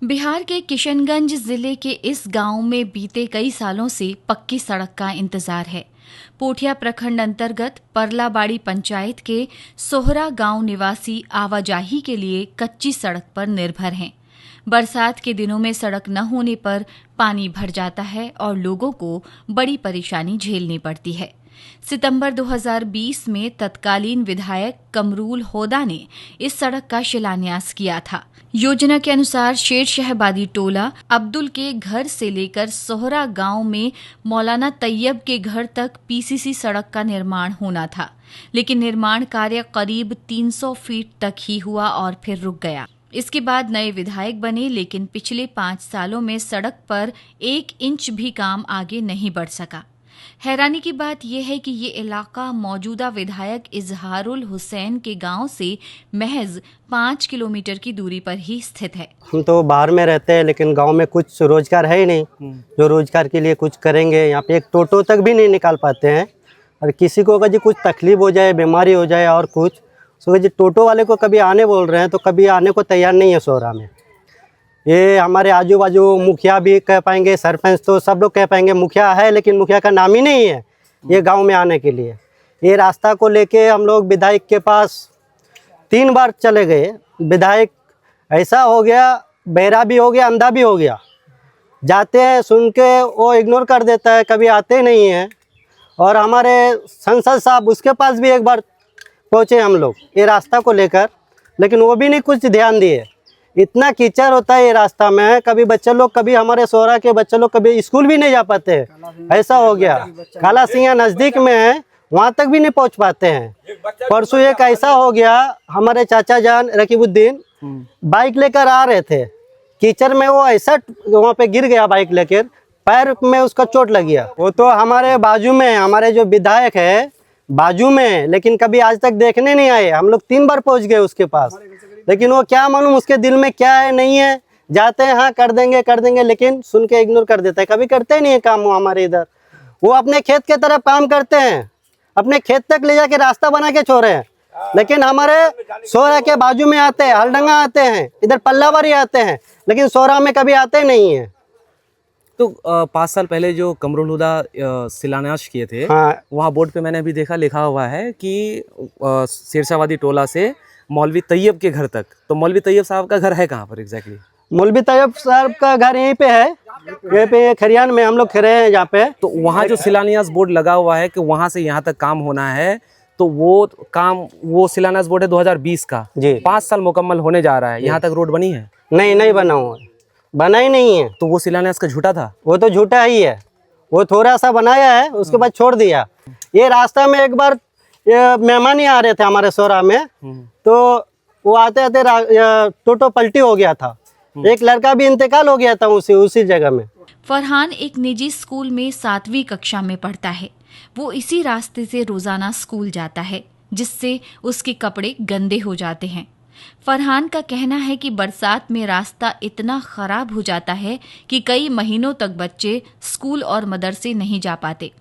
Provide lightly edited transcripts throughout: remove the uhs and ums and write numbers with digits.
बिहार के किशनगंज जिले के इस गांव में बीते कई सालों से पक्की सड़क का इंतजार है। पोठिया प्रखंड अंतर्गत परलाबाड़ी पंचायत के सोहरा गांव निवासी आवाजाही के लिए कच्ची सड़क पर निर्भर हैं। बरसात के दिनों में सड़क न होने पर पानी भर जाता है और लोगों को बड़ी परेशानी झेलनी पड़ती है। सितंबर 2020 में तत्कालीन विधायक कमरूल होदा ने इस सड़क का शिलान्यास किया था। योजना के अनुसार शेर शहबादी टोला अब्दुल के घर से लेकर सोहरा गांव में मौलाना तैयब के घर तक पीसीसी सड़क का निर्माण होना था, लेकिन निर्माण कार्य करीब 300 फीट तक ही हुआ और फिर रुक गया। इसके बाद नए विधायक बने, लेकिन पिछले 5 सालों में सड़क पर 1 इंच भी काम आगे नहीं बढ़ सका। हैरानी की बात यह है कि ये इलाका मौजूदा विधायक इजहारुल हुसैन के गांव से महज 5 किलोमीटर की दूरी पर ही स्थित है। हम तो बाहर में रहते हैं, लेकिन गांव में कुछ रोजगार है ही नहीं जो रोजगार के लिए कुछ करेंगे। यहाँ पे एक टोटो तक भी नहीं निकाल पाते हैं, और किसी को अगर जी कुछ तकलीफ हो जाए, बीमारी हो जाए और कुछ, तो जी टोटो वाले को कभी आने बोल रहे हैं तो कभी आने को तैयार नहीं है सोहरा में। ये हमारे आजू बाजू मुखिया भी कह पाएंगे, सरपंच तो सब लोग कह पाएंगे मुखिया है, लेकिन मुखिया का नाम ही नहीं है ये गांव में आने के लिए। ये रास्ता को लेके हम लोग विधायक के पास 3 बार चले गए। विधायक ऐसा हो गया, बहरा भी हो गया, अंधा भी हो गया। जाते हैं सुन के वो इग्नोर कर देता है, कभी आते नहीं हैं। और हमारे संसद साहब उसके पास भी एक बार पहुँचे हम लोग ये रास्ता को लेकर, लेकिन वो भी नहीं कुछ ध्यान दिए। इतना कीचड़ होता है ये रास्ता में, कभी बच्चे लोग, कभी हमारे सोहरा के बच्चे लोग कभी स्कूल भी नहीं जा पाते हैं। ऐसा हो गया। काला सिंह नज़दीक में है, वहाँ तक भी नहीं पहुँच पाते हैं। परसों एक ऐसा हो गया, हमारे चाचा जान रकीबुद्दीन बाइक लेकर आ रहे थे, कीचड़ में वो ऐसा वहाँ पे गिर गया बाइक लेकर, पैर में उसका चोट लग गया। वो तो हमारे बाजू में, हमारे जो विधायक है बाजू में, लेकिन कभी आज तक देखने नहीं आए। हम लोग 3 बार पहुँच गए उसके पास, लेकिन वो क्या मालूम उसके दिल में क्या है नहीं है। जाते हैं हाँ कर देंगे, लेकिन सुन के इग्नोर कर देता है। कभी करते नहीं है काम वो हमारे इधर। वो अपने खेत के तरफ काम करते हैं, अपने खेत तक ले जाके रास्ता बना के छोड़े हैं, लेकिन हमारे सोहरा के बाजू में आते हैं, हलडंगा आते हैं, इधर पल्लावारी आते हैं, लेकिन सोहरा में कभी आते नहीं है। तो 5 साल पहले जो कमरुल हुदा शिलान्यास किए थे, हाँ, वहाँ बोर्ड पे मैंने अभी देखा, लिखा हुआ है कि शेरशाहबादी टोला से मौलवी तैयब के घर तक। तो मौलवी तैयब साहब का घर है कहाँ पर एग्जैक्टली? मौलवी तैयब साहब का घर यहीं पे है, यहीं पे खरियान में हम लोग खड़े हैं यहाँ पे। तो वहाँ जो शिलान्यास बोर्ड लगा हुआ है कि वहाँ से यहाँ तक काम होना है, तो वो काम, वो शिलान्यास बोर्ड है 2020 का जी। 5 साल मुकम्मल होने जा रहा है, यहाँ तक रोड बनी है? नहीं बना हुआ, बना ही नहीं है। तो वो शिलान्यास का झूठा था? वो तो झूठा ही है। वो थोड़ा सा बनाया है, उसके बाद छोड़ दिया। ये रास्ता में एक बार मेहमान ही आ रहे थे हमारे सोहरा में, तो वो आते आते टोटो पलटी हो गया था। एक लड़का भी इंतकाल हो गया था उसी जगह में। फरहान एक निजी स्कूल में 7वीं कक्षा में पढ़ता है। वो इसी रास्ते से रोजाना स्कूल जाता है, जिससे उसके कपड़े गंदे हो जाते हैं। फरहान का कहना है कि बरसात में रास्ता इतना खराब हो जाता है कि कई महीनों तक बच्चे स्कूल और मदरसे नहीं जा पाते।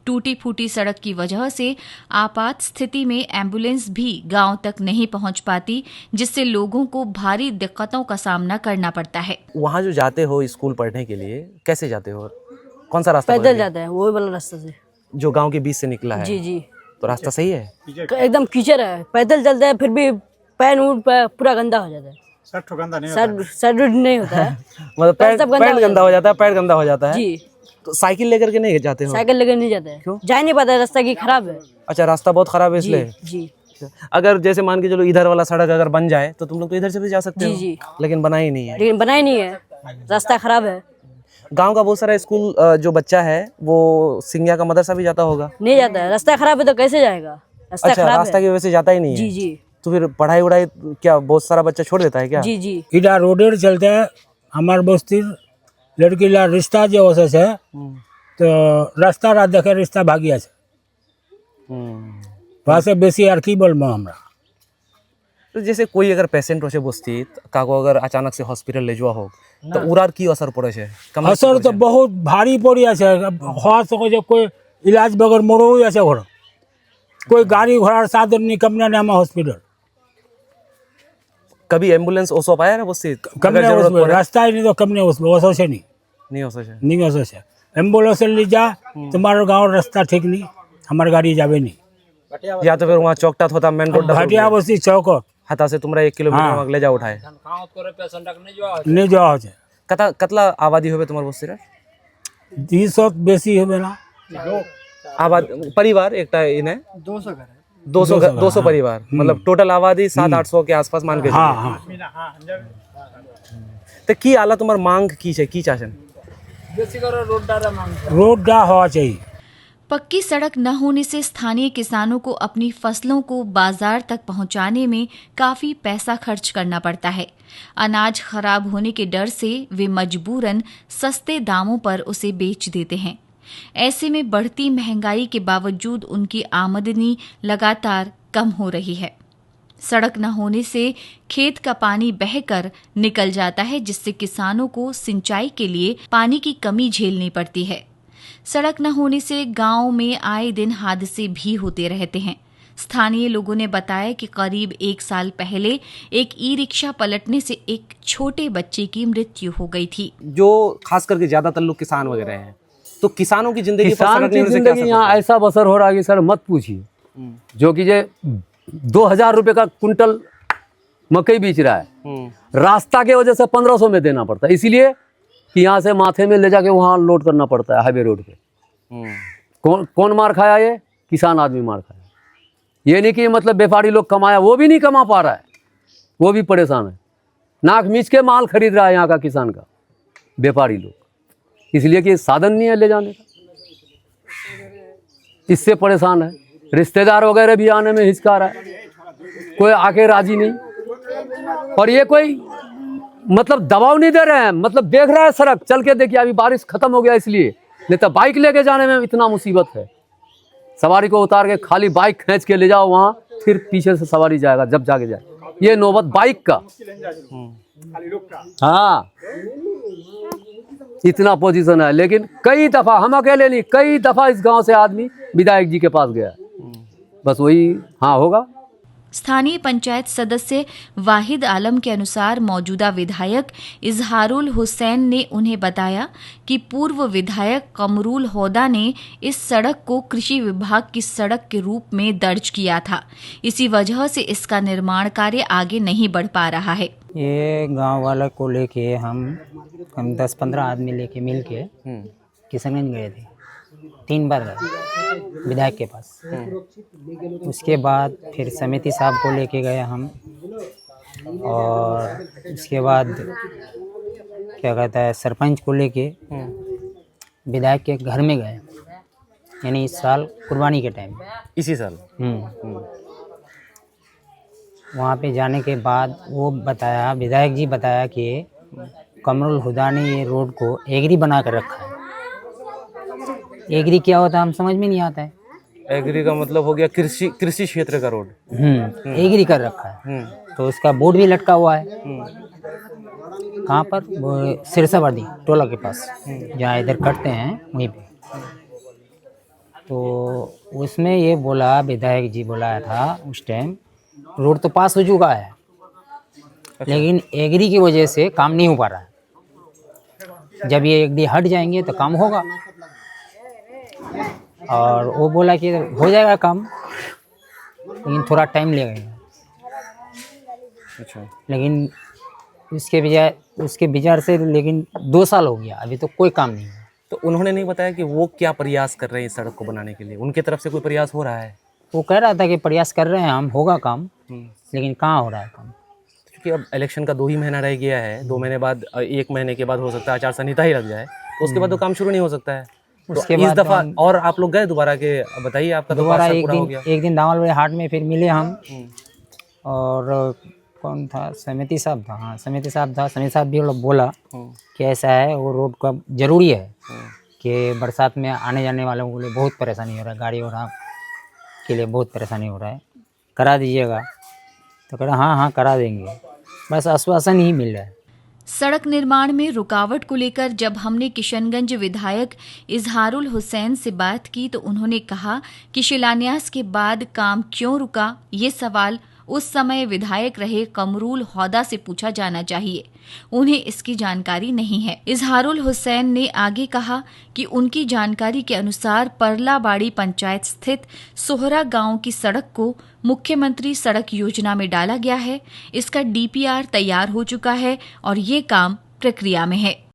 टूटी फूटी सड़क की वजह से आपात स्थिति में एम्बुलेंस भी गांव तक नहीं पहुंच पाती, जिससे लोगों को भारी दिक्कतों का सामना करना पड़ता है। वहाँ जो जाते हो स्कूल पढ़ने के लिए, कैसे जाते हो? कौन सा रास्ता? पैदल जाते हैं, वही वाला रास्ता से जो गांव के बीच से निकला है? जी। तो रास्ता सही है? एकदम कीचड़ है, पैदल चलते हैं फिर भी पैर पूरा गंदा हो जाता है। सर नहीं होता है मतलब पैर गंदा हो जाता है, पैर गंदा हो जाता है जी। तो साइकिल लेकर के नहीं जाते हो? साइकिल लेकर नहीं जाते हैं, क्यों? जा नहीं पाता है, रास्ता की खराब है। अच्छा, रास्ता बहुत खराब है इसलिए? जी। अगर जैसे मान के चलो इधर वाला सड़क अगर बन जाए तो तुम लोग तो इधर से भी जा सकते हो। जी। लेकिन बना ही नहीं है। लेकिन बना ही नहीं है, रास्ता खराब है। गांव का बहुत सारा स्कूल जो बच्चा है वो सिंगिया का मदरसा भी जाता होगा? नहीं जाता है, रास्ता खराब है तो कैसे जाएगा? रास्ता अच्छा, खराब रास्ता है। की वजह से जाता ही नहीं है? जी। तो फिर पढ़ाई उड़ाई क्या बहुत सारा बच्चा छोड़ देता है क्या? जी। इधर रोडेर चलते हैं हमार बस्तीर लड़की ला रिश्ता जो वैसे से, तो रास्ता रा देखे रिश्ता भागिया से वहाँ से बेसी आर की बोल हमरा। तो जैसे कोई अगर पेशेंट होचे बस्ती काको अगर अचानक से हॉस्पिटल ले जावा हो तो उरार की असर पड़े छे? असर तो बहुत भारी पड़िया से। हवा सको जो कोई इलाज बगैर मरो ऐसे हो, कोई गाड़ी घोड़ा साधन नहीं कमना ने हमारा हॉस्पिटल। कभी एम्बुलेंस ओसो पाया ना उससे कम अगर जरूरत पड़े? रास्ता ही नहीं तो कम नहीं ओसो से नहीं ओसो से नहीं ओसो से एम्बुलेंस से ले जा तुम्हारा गाँव रास्ता ठीक नहीं हमारी गाड़ी जावे नहीं या तो फिर वहाँ चौकटा होता मेन रोड भाटिया बस्ती चौक हता से तुम्हारा 1 किलोमीटर हाँ। वहाँ ले जा उठाए नहीं जाओ छे कतला आबादी होवे तुम्हारे बस्ती रे 200 बेसी है ना आबाद परिवार एक इन्हें 200 परिवार मतलब टोटल आबादी 700-800 के आसपास मान के हाँ हाँ तो की आला तुम्हार मांग की छे की चाहन रोड डा हवा चाहिए पक्की सड़क न होने से स्थानीय किसानों को अपनी फसलों को बाजार तक पहुंचाने में काफी पैसा खर्च करना पड़ता है। अनाज खराब होने के डर से वे मजबूरन सस्ते दामों पर उसे बेच देते हैं। ऐसे में बढ़ती महंगाई के बावजूद उनकी आमदनी लगातार कम हो रही है। सड़क न होने से खेत का पानी बहकर निकल जाता है, जिससे किसानों को सिंचाई के लिए पानी की कमी झेलनी पड़ती है। सड़क न होने से गांव में आए दिन हादसे भी होते रहते हैं। स्थानीय लोगों ने बताया कि करीब 1 साल पहले एक ई-रिक्शा पलटने से एक छोटे बच्चे की मृत्यु हो गई थी। जो खास करके ज्यादातर लोग किसान वगैरह हैं, तो किसानों की जिंदगी पर किसान सड़क की नहीं होने से क्या जिंदगी असर यहाँ ऐसा बसर हो रहा है कि सर मत पूछिए। जो कि जे 2000 रुपये का कुंटल मकई बेच रहा है, रास्ता के वजह से 1500 में देना पड़ता है, इसीलिए कि यहाँ से माथे में ले जाके वहाँ लोड करना पड़ता है हाईवे रोड पे। कौन मार खाया? ये किसान आदमी मार खाया। ये नहीं कि मतलब व्यापारी लोग कमाया, वो भी नहीं कमा पा रहा है, वो भी परेशान है। नाक मीच के माल खरीद रहा है यहाँ का किसान का व्यापारी लोग, इसलिए कि साधन नहीं है ले जाने का, इससे परेशान है। रिश्तेदार वगैरह भी आने में हिचका रहा है, कोई आके राजी नहीं। और ये कोई मतलब दबाव नहीं दे रहे हैं, मतलब देख रहा है सड़क चल के देखिए, अभी बारिश खत्म हो गया इसलिए, नहीं तो बाइक लेके जाने में इतना मुसीबत है। सवारी को उतार के खाली बाइक खींच के ले जाओ वहाँ, फिर पीछे से सवारी जाएगा जब जाके जाए। ये नौबत बाइक का, हाँ इतना पोजीशन है। लेकिन कई दफा, हम अकेले नहीं, कई दफा इस गांव से आदमी विधायक जी के पास गया, बस वही हाँ होगा। स्थानीय पंचायत सदस्य वाहिद आलम के अनुसार मौजूदा विधायक इजहारुल हुसैन ने उन्हें बताया कि पूर्व विधायक कमरुल होदा ने इस सड़क को कृषि विभाग की सड़क के रूप में दर्ज किया था। इसी वजह से इसका निर्माण कार्य आगे नहीं बढ़ पा रहा है। ये गांव वालों को लेके हम 10-15 आदमी लेके मिल के किशनगंज गए थे, 3 बार गए विधायक के पास। उसके बाद फिर समिति साहब को लेके गए हम, और उसके बाद क्या कहता है सरपंच को लेके विधायक के घर में गए, यानी इस साल कुर्बानी के टाइम, इसी साल। वहाँ पे जाने के बाद वो बताया, विधायक जी बताया कि कमरुल हुदा ने ये रोड को एग्री बना कर रखा है। एग्री क्या होता है हम समझ में नहीं आता है। एग्री का मतलब हो गया कृषि क्षेत्र का रोड। एग्री कर रखा है, तो उसका बोर्ड भी लटका हुआ है। कहाँ पर? वो सिरसावर्दी टोला के पास, जहाँ इधर कटते हैं वहीं पे। तो उसमें ये बोला, विधायक जी बोलाया था उस टाइम, रोड तो पास हो चुका है, लेकिन एग्री की वजह से काम नहीं हो पा रहा है। जब ये एग्री हट जाएंगे तो काम होगा। और वो बोला कि हो जाएगा काम, लेकिन थोड़ा टाइम लगेगा। अच्छा। लेकिन उसके विचार से लेकिन 2 साल हो गया, अभी तो कोई काम नहीं है। तो उन्होंने नहीं बताया कि वो क्या प्रयास कर रहे हैं इस सड़क को बनाने के लिए? उनके तरफ से कोई प्रयास हो रहा है? वो कह रहा था कि प्रयास कर रहे हैं हम, होगा काम, लेकिन कहाँ हो रहा है काम। क्योंकि अब इलेक्शन का 2 ही महीना रह गया है, 2 महीने बाद, 1 महीने के बाद हो सकता है आचार संहिता ही लग जाए, तो उसके बाद तो काम शुरू नहीं हो सकता है। उसके बाद इस दफा और आप लोग गए दोबारा के, बताइए आपका दोबारा एक दिन दामलबाड़ी हाट में फिर मिले हम, और कौन था? समिति साहब था। हाँ समिति साहब था। समिति साहब भी बोला कि ऐसा है, वो रोड का जरूरी है कि बरसात में आने जाने वालों के लिए बहुत परेशानी हो रहा है, गाड़ी घोड़ा के लिए बहुत परेशानी हो रहा है, करा दीजिएगा। तो कह रहा हाँ करा देंगे, बस आश्वासन ही मिल रहा है। सड़क निर्माण में रुकावट को लेकर जब हमने किशनगंज विधायक इजहारुल हुसैन से बात की, तो उन्होंने कहा कि शिलान्यास के बाद काम क्यों रुका, ये सवाल उस समय विधायक रहे कमरूल हौदा से पूछा जाना चाहिए। उन्हें इसकी जानकारी नहीं है। इजहारुल हुसैन ने आगे कहा कि उनकी जानकारी के अनुसार परलाबाड़ी पंचायत स्थित सोहरा गांव की सड़क को मुख्यमंत्री सड़क योजना में डाला गया है। इसका DPR तैयार हो चुका है और ये काम प्रक्रिया में है।